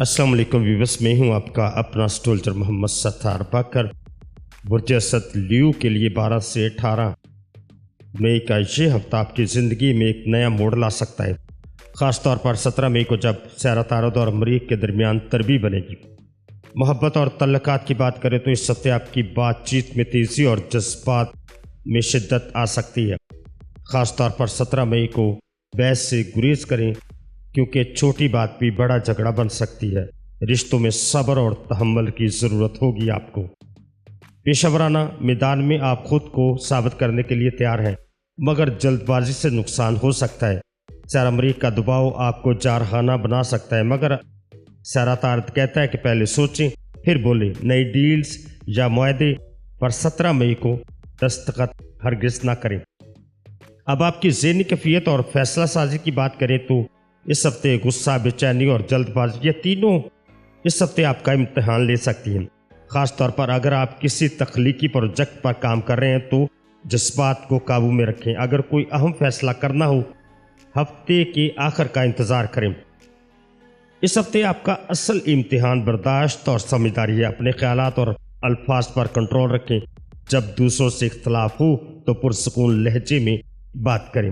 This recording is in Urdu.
السلام علیکم ویورس، میں ہوں آپ کا اپنا اسٹولجر محمد ستار باکر۔ برج اسد لیو کے لیے 12 سے 18 مئی کا یہ ہفتہ آپ کی زندگی میں ایک نیا موڑ لا سکتا ہے، خاص طور پر 17 مئی کو جب سیارہ عطارد اور مریخ کے درمیان تربیع بنے گی۔ محبت اور تعلقات کی بات کریں تو اس ہفتے آپ کی بات چیت میں تیزی اور جذبات میں شدت آ سکتی ہے، خاص طور پر 17 مئی کو بحث سے گریز کریں کیونکہ چھوٹی بات بھی بڑا جھگڑا بن سکتی ہے۔ رشتوں میں صبر اور تحمل کی ضرورت ہوگی آپ کو۔ پیشہ ورانہ میدان میں آپ خود کو ثابت کرنے کے لیے تیار ہیں، مگر جلد بازی سے نقصان ہو سکتا ہے۔ سیارہ مریخ کا دباؤ آپ کو جارحانہ بنا سکتا ہے، مگر سیارہ عطارد کہتا ہے کہ پہلے سوچیں پھر بولیں۔ نئی ڈیلز یا معاہدے پر 17 مئی کو دستخط ہرگز نہ کریں۔ اب آپ کی ذہنی کیفیت اور فیصلہ سازی کی بات کریں تو اس ہفتے غصہ، بے چینی اور جلد بازی، یہ تینوں اس ہفتے آپ کا امتحان لے سکتی ہیں۔ خاص طور پر اگر آپ کسی تخلیقی پروجیکٹ پر کام کر رہے ہیں تو جذبات کو قابو میں رکھیں۔ اگر کوئی اہم فیصلہ کرنا ہو ہفتے کے آخر کا انتظار کریں۔ اس ہفتے آپ کا اصل امتحان برداشت اور سمجھداری ہے۔ اپنے خیالات اور الفاظ پر کنٹرول رکھیں۔ جب دوسروں سے اختلاف ہو تو پرسکون لہجے میں بات کریں۔